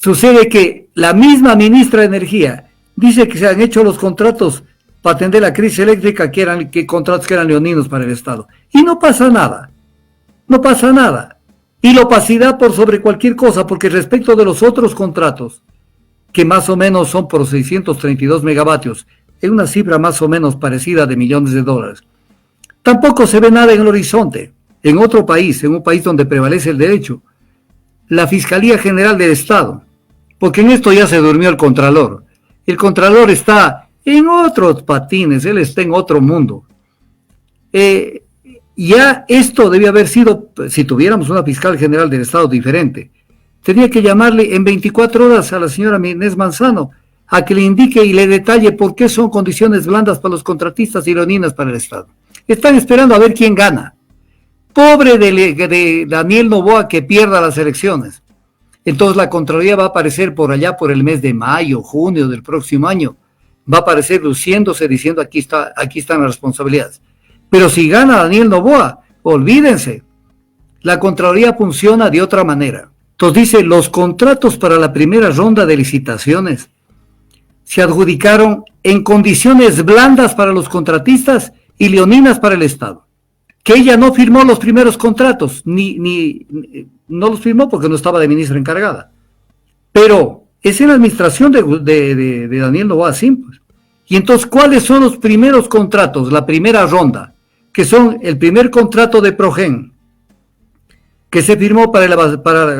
Sucede que la misma ministra de Energía dice que se han hecho los contratos para atender la crisis eléctrica, que contratos que eran leoninos para el Estado. Y no pasa nada. No pasa nada. Y la opacidad por sobre cualquier cosa, porque respecto de los otros contratos, que más o menos son por 632 megavatios, en una cifra más o menos parecida de millones de dólares, tampoco se ve nada en el horizonte. En otro país, en un país donde prevalece el derecho, la Fiscalía General del Estado, porque en esto ya se durmió el Contralor. El Contralor está en otros patines, él está en otro mundo. Ya esto debía haber sido, si tuviéramos una Fiscal General del Estado diferente, tenía que llamarle en 24 horas a la señora Inés Manzano a que le indique y le detalle por qué son condiciones blandas para los contratistas y leoninas para el Estado. Están esperando a ver quién gana. Pobre de Daniel Noboa que pierda las elecciones. Entonces la Contraloría va a aparecer por allá por el mes de mayo, junio del próximo año. Va a aparecer luciéndose diciendo aquí están las responsabilidades. Pero si gana Daniel Noboa, olvídense. La Contraloría funciona de otra manera. Entonces dice, los contratos para la primera ronda de licitaciones se adjudicaron en condiciones blandas para los contratistas y leoninas para el Estado. Que ella no firmó los primeros contratos, no los firmó porque no estaba de ministra encargada. Pero es en la administración de Daniel Noboa Simples. Y entonces, ¿cuáles son los primeros contratos? La primera ronda, que son el primer contrato de Progen, que se firmó para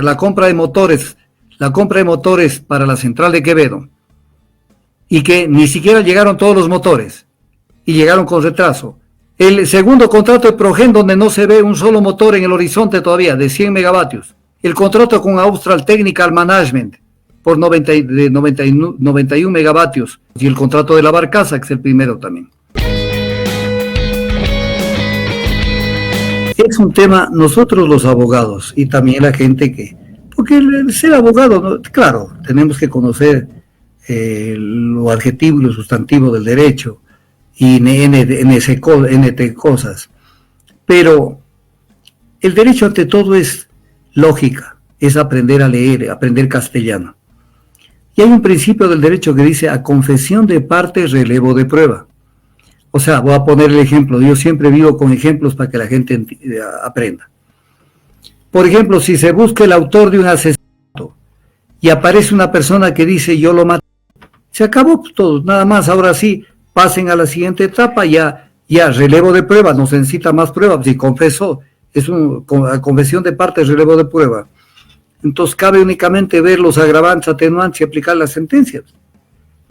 la compra de motores, para la central de Quevedo, y que ni siquiera llegaron todos los motores, y llegaron con retraso. El segundo contrato de Progen, donde no se ve un solo motor en el horizonte todavía, de 100 megavatios. El contrato con Austral Technical Management, por 91 megavatios. Y el contrato de la Barcaza, que es el primero también. Es un tema, nosotros los abogados, y también la gente porque el ser abogado, ¿no? Claro, tenemos que conocer lo adjetivo y lo sustantivo del derecho, y NT cosas, pero el derecho ante todo es lógica, es aprender a leer, aprender castellano. Y hay un principio del derecho que dice a confesión de parte, relevo de prueba. O sea, voy a poner el ejemplo, yo siempre vivo con ejemplos para que la gente aprenda. Por ejemplo, si se busca el autor de un asesinato y aparece una persona que dice yo lo maté, se acabó todo, nada más, ahora sí, pasen a la siguiente etapa, ya relevo de prueba, no se necesita más pruebas, si confesó, es una confesión de parte, relevo de prueba. Entonces cabe únicamente ver los agravantes, atenuantes y aplicar las sentencias.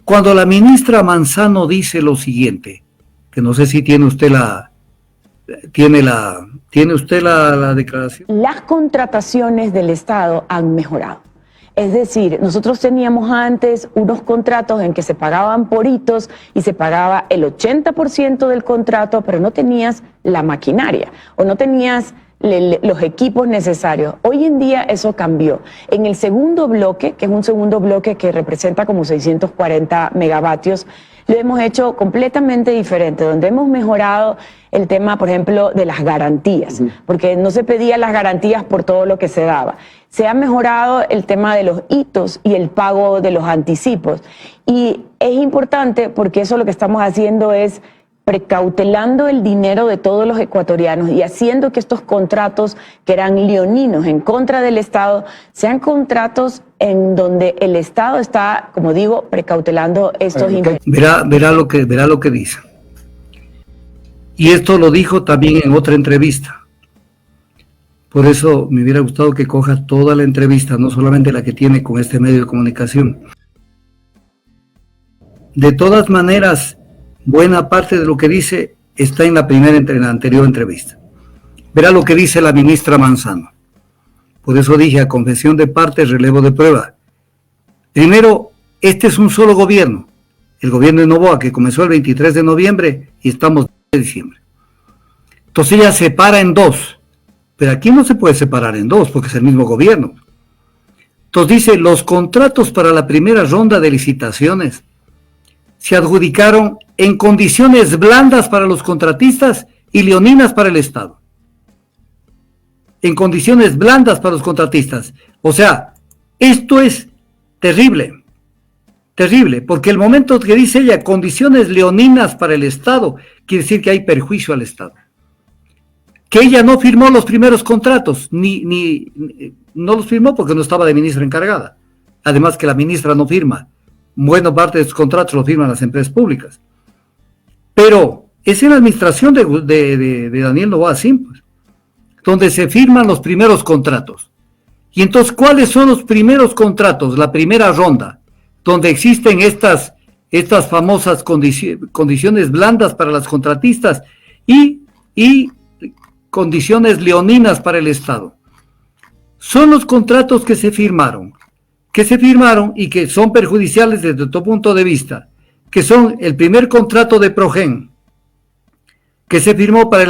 Cuando la ministra Manzano dice lo siguiente, que no sé si tiene usted la declaración. Las contrataciones del Estado han mejorado. Es decir, nosotros teníamos antes unos contratos en que se pagaban por hitos y se pagaba el 80% del contrato, pero no tenías la maquinaria o no tenías los equipos necesarios. Hoy en día eso cambió. En el segundo bloque, que es un segundo bloque que representa como 640 megavatios, lo hemos hecho completamente diferente, donde hemos mejorado el tema, por ejemplo, de las garantías, porque no se pedían las garantías por todo lo que se daba. Se ha mejorado el tema de los hitos y el pago de los anticipos. Y es importante porque eso lo que estamos haciendo es precautelando el dinero de todos los ecuatorianos y haciendo que estos contratos que eran leoninos en contra del Estado sean contratos en donde el Estado está, como digo, precautelando estos ingresos. Verá lo que dice. Y esto lo dijo también en otra entrevista. Por eso me hubiera gustado que coja toda la entrevista, no solamente la que tiene con este medio de comunicación. De todas maneras, buena parte de lo que dice está en la anterior entrevista. Verá lo que dice la ministra Manzano. Por eso dije, a confesión de parte, relevo de prueba. Primero, este es un solo gobierno. El gobierno de Noboa, que comenzó el 23 de noviembre y estamos en diciembre. Entonces ella separa en dos. Pero aquí no se puede separar en dos, porque es el mismo gobierno. Entonces dice, los contratos para la primera ronda de licitaciones se adjudicaron en condiciones blandas para los contratistas y leoninas para el Estado. En condiciones blandas para los contratistas. O sea, esto es terrible, terrible, porque el momento que dice ella, condiciones leoninas para el Estado, quiere decir que hay perjuicio al Estado. Que ella no firmó los primeros contratos, no los firmó porque no estaba de ministra encargada. Además que la ministra no firma. Buena parte de sus contratos lo firman las empresas públicas. Pero es en la administración de Daniel Noboa Sim, donde se firman los primeros contratos. Y entonces, ¿cuáles son los primeros contratos? La primera ronda, donde existen estas famosas condiciones blandas para las contratistas y condiciones leoninas para el Estado. Son los contratos que se firmaron y que son perjudiciales desde todo punto de vista, que son el primer contrato de Progen, que se firmó para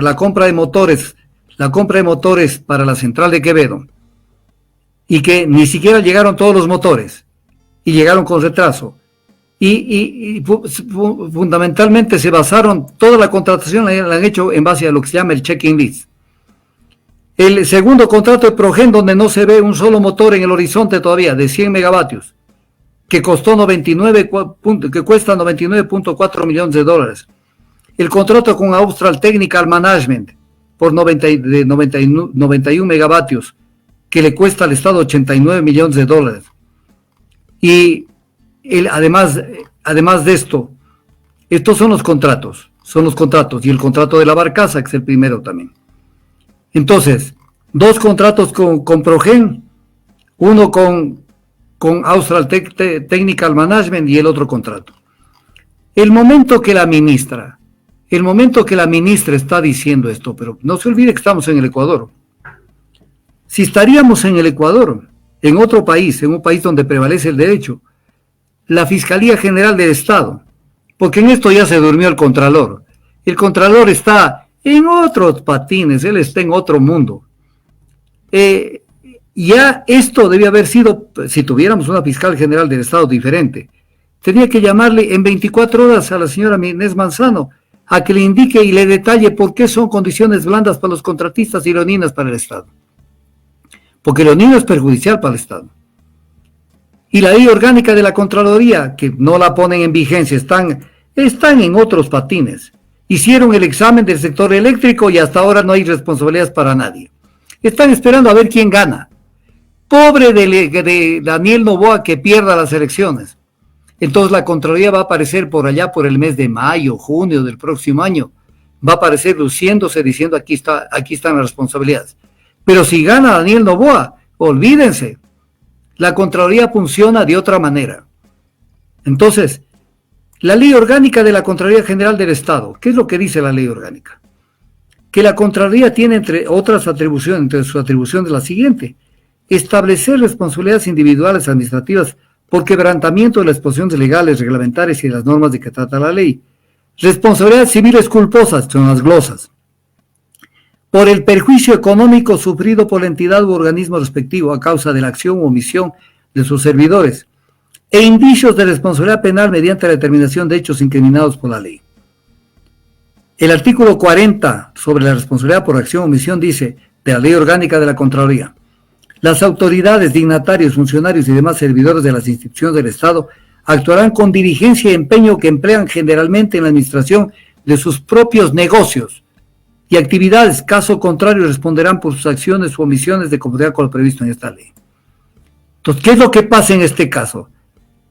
la compra de motores para la central de Quevedo, y que ni siquiera llegaron todos los motores, y llegaron con retraso. Y fundamentalmente se basaron, toda la contratación la han hecho en base a lo que se llama el checking list. El segundo contrato de Progen, donde no se ve un solo motor en el horizonte todavía, de 100 megavatios, que cuesta 99.4 millones de dólares. El contrato con Austral Technical Management, por 91 megavatios, que le cuesta al Estado 89 millones de dólares. Y además de esto, estos son los contratos, y el contrato de la barcaza, que es el primero también. Entonces, dos contratos con Progen, uno con Austral Technical Management y el otro contrato. El momento que la ministra está diciendo esto, pero no se olvide que estamos en el Ecuador. Si estaríamos en el Ecuador, en otro país, en un país donde prevalece el derecho, la Fiscalía General del Estado, porque en esto ya se durmió el Contralor. El Contralor está en otros patines, él está en otro mundo. Ya esto debía haber sido, si tuviéramos una Fiscal General del Estado diferente, tenía que llamarle en 24 horas a la señora Inés Manzano a que le indique y le detalle por qué son condiciones blandas para los contratistas y leoninas para el Estado. Porque leonino es perjudicial para el Estado. Y la ley orgánica de la Contraloría, que no la ponen en vigencia, están en otros patines. Hicieron el examen del sector eléctrico y hasta ahora no hay responsabilidades para nadie. Están esperando a ver quién gana. Pobre de Daniel Noboa que pierda las elecciones. Entonces la Contraloría va a aparecer por allá por el mes de mayo, junio del próximo año. Va a aparecer luciéndose diciendo aquí están las responsabilidades. Pero si gana Daniel Noboa, olvídense. La Contraloría funciona de otra manera. Entonces, la ley orgánica de la Contraloría General del Estado, ¿qué es lo que dice la ley orgánica? Que la Contraloría tiene entre otras atribuciones, entre sus atribuciones la siguiente: establecer responsabilidades individuales administrativas por quebrantamiento de las disposiciones legales, reglamentarias y de las normas de que trata la ley. Responsabilidades civiles culposas, son las glosas, por el perjuicio económico sufrido por la entidad u organismo respectivo a causa de la acción u omisión de sus servidores, e indicios de responsabilidad penal mediante la determinación de hechos incriminados por la ley. El artículo 40 sobre la responsabilidad por acción o omisión dice, de la ley orgánica de la Contraloría: las autoridades, dignatarios, funcionarios y demás servidores de las instituciones del Estado actuarán con diligencia y empeño que emplean generalmente en la administración de sus propios negocios y actividades. Caso contrario, responderán por sus acciones u omisiones de conformidad con lo previsto en esta ley. Entonces, ¿qué es lo que pasa en este caso?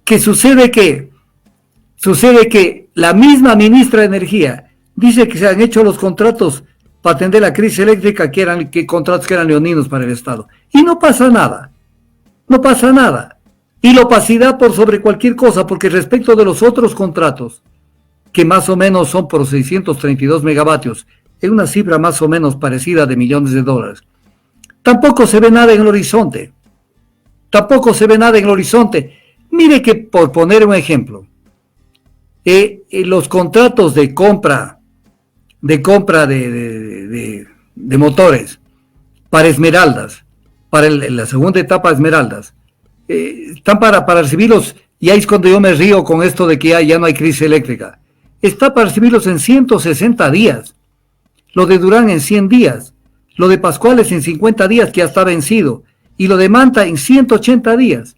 Que sucede que la misma ministra de Energía dice que se han hecho los contratos para atender la crisis eléctrica, que contratos que eran leoninos para el Estado. Y no pasa nada. No pasa nada. Y la opacidad por sobre cualquier cosa, porque respecto de los otros contratos, que más o menos son por 632 megavatios, es una cifra más o menos parecida de millones de dólares, tampoco se ve nada en el horizonte. Mire que, por poner un ejemplo, los contratos de compra de motores para Esmeraldas, para la segunda etapa de Esmeraldas, están para recibirlos, y ahí es cuando yo me río con esto de que ya no hay crisis eléctrica. Está para recibirlos en 160 días, lo de Durán en 100 días, lo de Pascuales en 50 días, que ya está vencido, y lo de Manta en 180 días.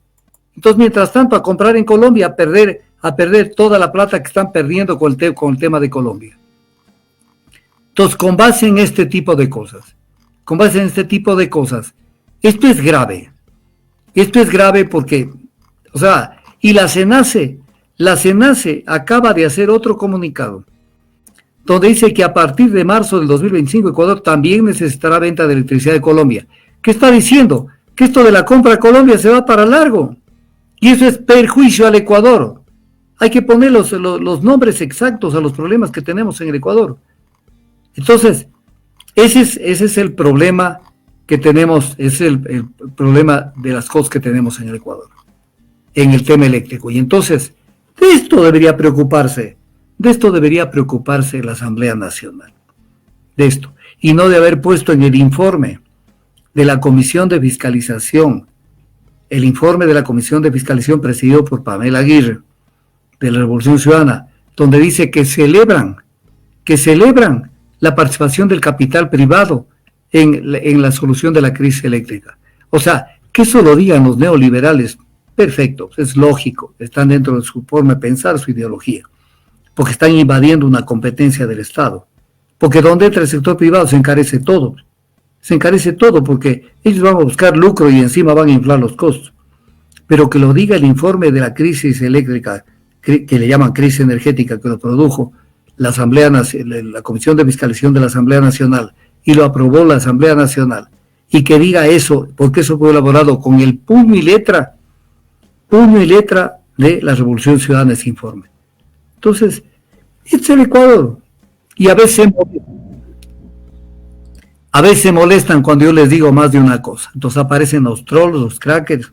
Entonces, mientras tanto, a comprar en Colombia, a perder toda la plata que están perdiendo con el tema de Colombia. Entonces, con base en este tipo de cosas, esto es grave. Esto es grave porque, o sea, y la CENACE acaba de hacer otro comunicado, donde dice que a partir de marzo del 2025 Ecuador también necesitará venta de electricidad de Colombia. ¿Qué está diciendo? Que esto de la compra a Colombia se va para largo. Y eso es perjuicio al Ecuador. Hay que poner los nombres exactos a los problemas que tenemos en el Ecuador. Entonces, ese es el problema que tenemos, es el problema de las cosas que tenemos en el Ecuador, en el tema eléctrico. Y entonces, de esto debería preocuparse la Asamblea Nacional, de esto, y no de haber puesto en el informe de la Comisión de Fiscalización, el informe de la Comisión de Fiscalización presidido por Pamela Aguirre, de la Revolución Ciudadana, donde dice que celebran la participación del capital privado en la solución de la crisis eléctrica. O sea, que eso lo digan los neoliberales, perfecto, es lógico, están dentro de su forma de pensar, su ideología, porque están invadiendo una competencia del Estado, porque donde entra el sector privado se encarece todo porque ellos van a buscar lucro y encima van a inflar los costos. Pero que lo diga el informe de la crisis eléctrica, que le llaman crisis energética, que lo produjo la Comisión de Fiscalización de la Asamblea Nacional y lo aprobó la Asamblea Nacional, y que diga eso, porque eso fue elaborado con el puño y letra de la Revolución Ciudadana, ese informe. Entonces, este es el Ecuador, y a veces se molestan cuando yo les digo más de una cosa. Entonces aparecen los trolls, los crackers.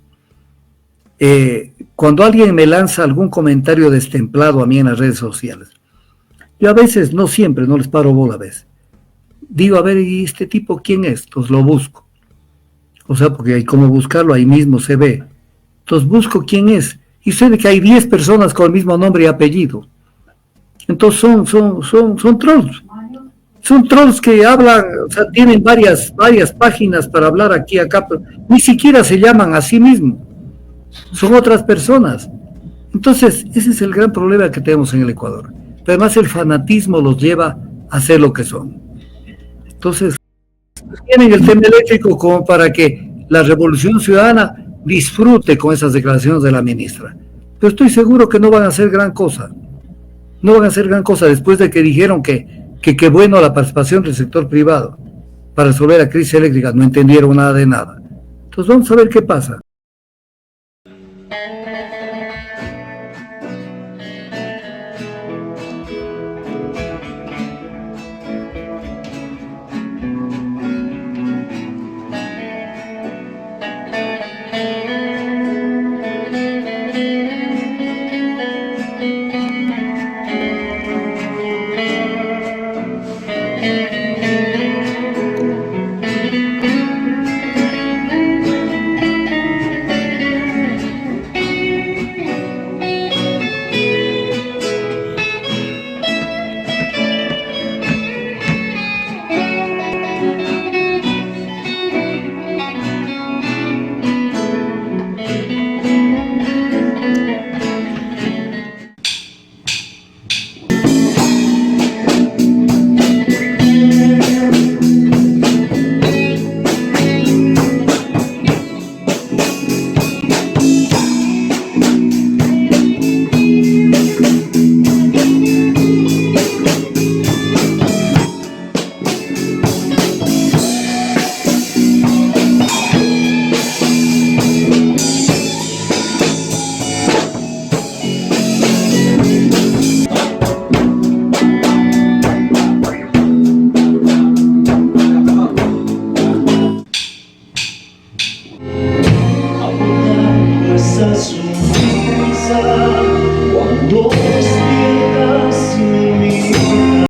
Cuando alguien me lanza algún comentario destemplado a mí en las redes sociales, yo a veces, no siempre, no les paro bola a veces. Digo, a ver, ¿y este tipo quién es? Entonces lo busco. O sea, porque hay como buscarlo, ahí mismo se ve. Entonces busco quién es. Y sé de que hay 10 personas con el mismo nombre y apellido. Entonces son trolls. Son trolls que hablan, o sea, tienen varias páginas para hablar aquí, acá, pero ni siquiera se llaman a sí mismos. Son otras personas. Entonces, ese es el gran problema que tenemos en el Ecuador. Pero además el fanatismo los lleva a ser lo que son. Entonces, tienen el tema eléctrico como para que la Revolución Ciudadana disfrute con esas declaraciones de la ministra. Pero estoy seguro que no van a hacer gran cosa. No van a hacer gran cosa después de que dijeron que qué bueno la participación del sector privado para resolver la crisis eléctrica. No entendieron nada de nada. Entonces vamos a ver qué pasa. Essa sorriso